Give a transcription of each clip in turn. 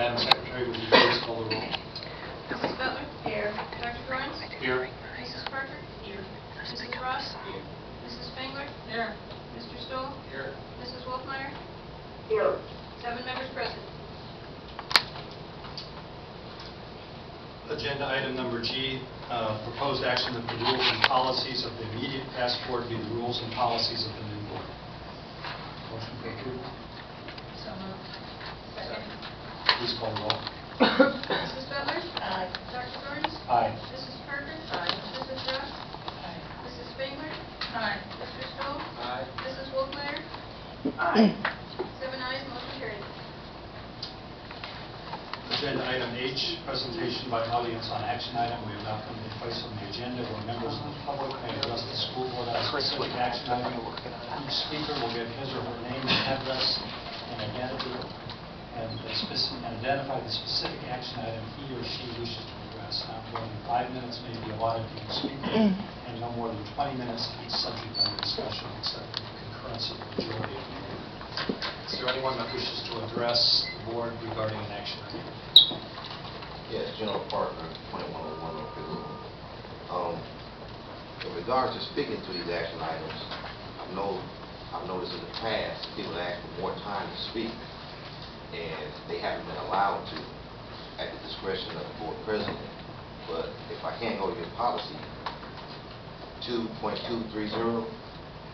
Madam Secretary, would you please call the roll? Mrs. Butler? Here. Dr. Dorrance? Here. Mrs. Parker? Here. Mrs. Ross? Here. Mrs. Spangler? Here. Mr. Stoll? Here. Mrs. Wolfmeyer? Here. 7 members present. Agenda item number G, proposed action that the rules and policies of the immediate past board be the rules and policies of the new board. Motion for approval. So moved. Second. Please call the roll. Mrs. Butler? Aye. Dr. Dorrance? Aye. Mrs. Parker? Aye. Mrs. Ross? Aye. Mrs. Spangler? Aye. Mr. Stoll? Aye. Mrs. Wolfmeyer? Aye. 7 ayes, motion carried. Agenda item H, presentation by audience on action item. We have not come to place on the agenda where members of the public may address the school board on a specific action item. Each speaker will give his or her name and address and identity and identify the specific action item he or she wishes to address. Not more than 5 minutes may be allotted to each speaker and no more than 20 minutes to each subject under discussion except for the concurrence of the majority of the board. Is there anyone that wishes to address the board regarding an action item? Yes, General Parker, 2101 Oak Hill. In regards to speaking to these action items, I've noticed in the past people ask for more time to speak, and they haven't been allowed to at the discretion of the board president. But if I can't go to your policy, 2.230,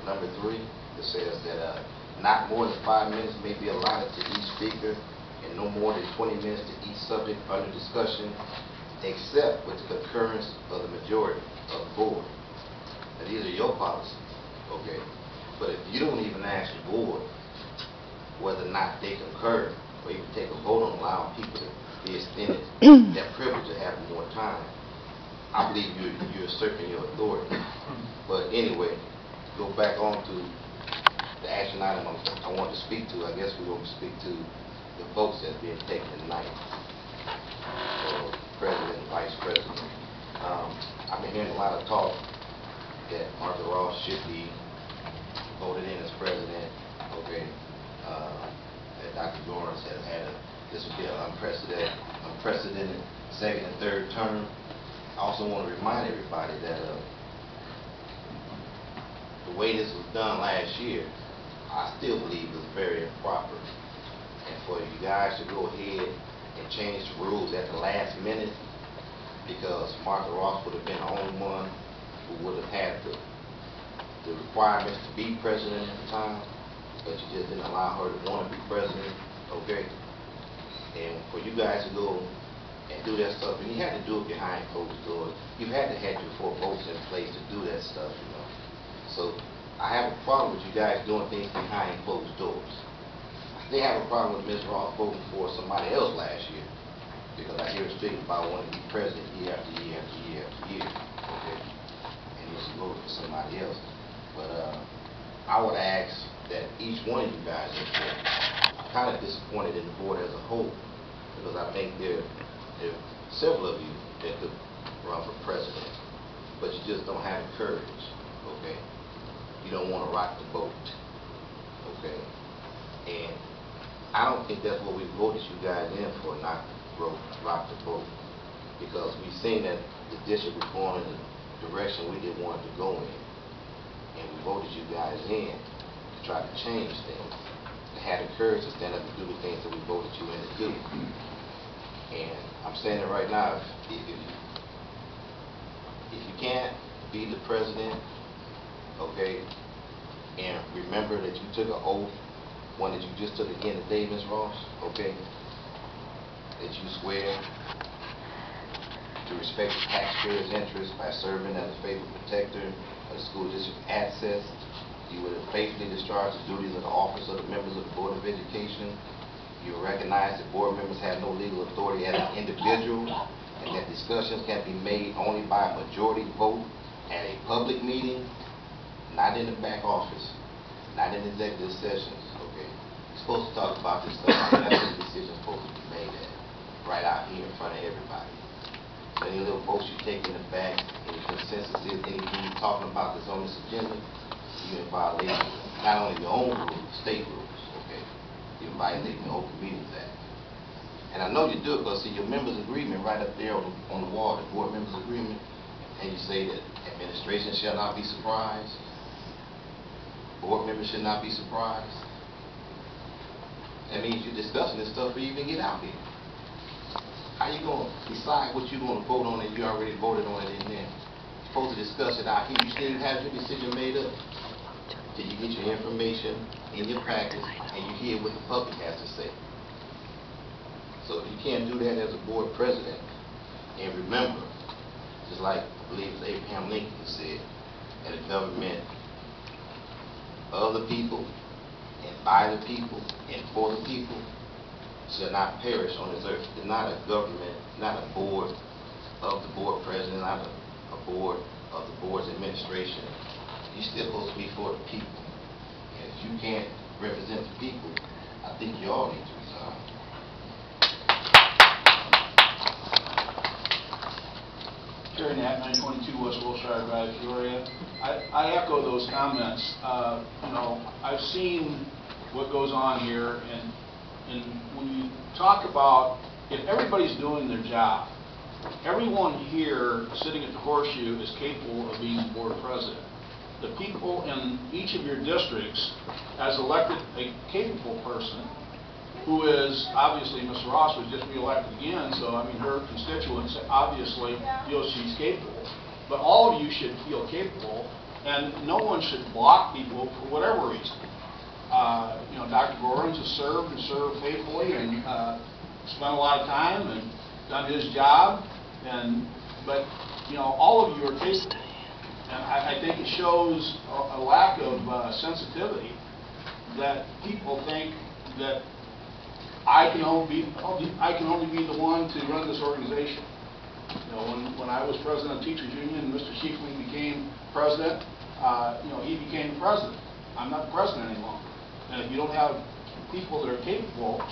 number 3, it says that not more than 5 minutes may be allotted to each speaker and no more than 20 minutes to each subject under discussion, except with the concurrence of the majority of the board. Now, these are your policies, okay? But if you don't even ask the board whether or not they concur or even take a vote on allowing people to be extended that privilege of having more time, I believe you're asserting your authority. But anyway, go back on to the action item I want to speak to. I guess we're going to speak to the votes that's being taken tonight. So, President and Vice President. I've been hearing a lot of talk that Martha Ross should be voted in as president. Okay, that Dr. Dorrance has this would be an unprecedented second and third term. I also want to remind everybody that the way this was done last year, I still believe is very improper. And for you guys to go ahead and change the rules at the last minute, because Martha Ross would have been the only one who would have had the requirements to be president at the time, but you just didn't allow her to want to be president, okay? And for you guys to go and do that stuff, and you had to do it behind closed doors. You had to have your 4 votes in place to do that stuff, you know. So I have a problem with you guys doing things behind closed doors. They have a problem with Ms. Ross voting for somebody else last year, because I hear her speaking about wanting to be president year after year after year after year, okay? And she voted for somebody else. But I would ask that each one of you guys in here, I'm kind of disappointed in the board as a whole, because I think there are several of you that could run for president, but you just don't have the courage, okay? You don't want to rock the boat, okay? And I don't think that's what we voted you guys in for, not rock the boat, because we've seen that the district was going in the direction we didn't want it to go in, and we voted you guys in to try to change things, to have the courage to stand up and do the things that we voted you in to do. And I'm saying it right now, if you can't be the president, okay, and remember that you took an oath, one that you just took again today, Ms. Ross, okay, that you swear to respect the taxpayers' interests by serving as a faithful protector of the school district assets. You will faithfully discharge the duties of the office of the members of the Board of Education. You will recognize that board members have no legal authority as an individual, and that discussions can be made only by a majority vote at a public meeting, not in the back office, not in executive sessions, okay? You're supposed to talk about this stuff. That's where the decision's supposed to be made at, right out here in front of everybody. So any little votes you take in the back, any consensus is anything you're talking about that's on this agenda, you're in violation of not only your own rules, state rules, okay? You're violating the Open Meetings Act. And I I know you do it because, see, your members' agreement right up there on the wall, the board members' agreement, and you say that administration shall not be surprised, board members should not be surprised. That means you're discussing this stuff before you even get out here. How you going to decide what you're going to vote on and you already voted on it in there? You're supposed to discuss it out here. You still have your decision made up till you get your information in your package and you hear what the public has to say. So if you can't do that as a board president, and remember, just like I believe it was Abraham Lincoln who said, that a government of the people and by the people and for the people shall not perish on this earth. It's not a government, not a board of the board president, not a board of the board's administration. You're still supposed to be for the people. And if you can't represent the people, I think you all need to resign. Terry Knapp, 922 West Wilshire Drive, Peoria. I echo those comments. You know, I've seen what goes on here, and when you talk about if everybody's doing their job, everyone here sitting at the Horseshoe is capable of being board president. The people in each of your districts has elected a capable person who is, obviously, Ms. Ross was just reelected again, so I mean, her constituents obviously feel she's capable. But all of you should feel capable, and no one should block people for whatever reason. You know, Dr. Gorins has served faithfully and spent a lot of time and done his job, but you know, all of you are capable. And I think it shows a lack of sensitivity that people think that I can only be the one to run this organization. You know, when I was president of Teachers Union and Mr. Schieffeling became president, you know, he became president. I'm not the president any longer. And if you don't have people that are capable,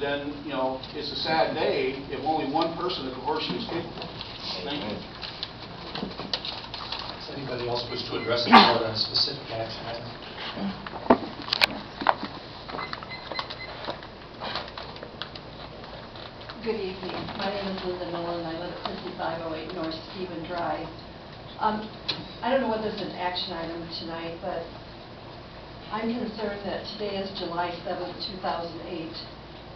then, you know, it's a sad day if only one person at the Horseshoe is capable. Thank you. Does anybody else wish to address the board on a specific action item? Good evening. My name is Linda Nolan. I live at 5508 North Stephen Drive. I don't know whether it's an action item tonight, but I'm concerned that today is July 7th, 2008,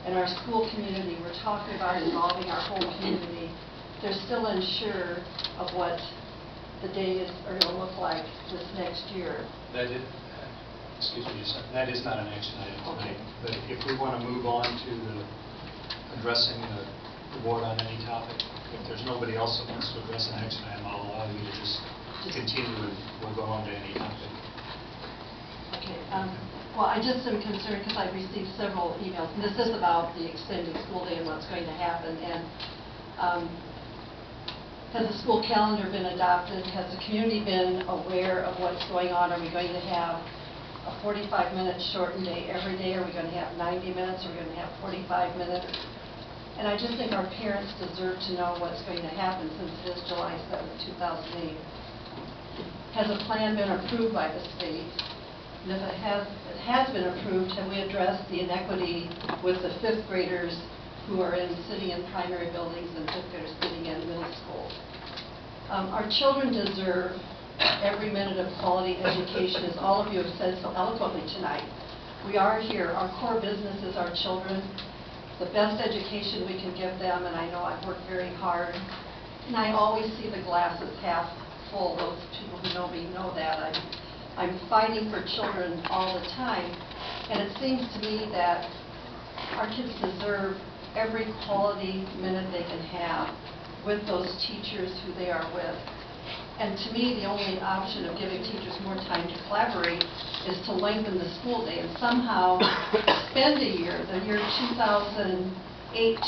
and our school community, we're talking about involving our whole community. They're still unsure of what the days are going to look like this next year. Excuse me, that is not an action item tonight. But if we want to move on to addressing the board on any topic, if there's nobody else that wants to address an action item, I'll allow you to just continue and we'll go on to any topic. Okay. Well, I just am concerned because I've received several emails, and this is about the extended school day and what's going to happen. And has the school calendar been adopted? Has the community been aware of what's going on? Are we going to have a 45-minute shortened day every day? Are we going to have 90 minutes? Are we going to have 45 minutes? And I just think our parents deserve to know what's going to happen since it is July 7th, 2008. Has a plan been approved by the state? And if it has been approved, have we addressed the inequity with the fifth graders who are sitting in primary buildings and fifth graders sitting in middle school? Our children deserve every minute of quality education, as all of you have said so eloquently tonight. We are here. Our core business is our children. The best education we can give them, and I know I've worked very hard. And I always see the glass as half full. Those people who know me know that. I'm fighting for children all the time, and it seems to me that our kids deserve every quality minute they can have with those teachers who they are with. And to me, the only option of giving teachers more time to collaborate is to lengthen the school day and somehow spend a year, the year 2008,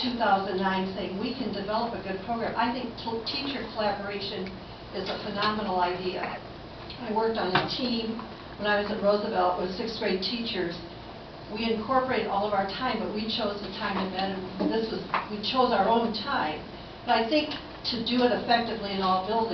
2009, saying we can develop a good program. I think teacher collaboration is a phenomenal idea. I worked on a team when I was at Roosevelt with sixth grade teachers. We incorporated all of our time, but we chose the time in bed. We chose our own time. But I think to do it effectively in all buildings,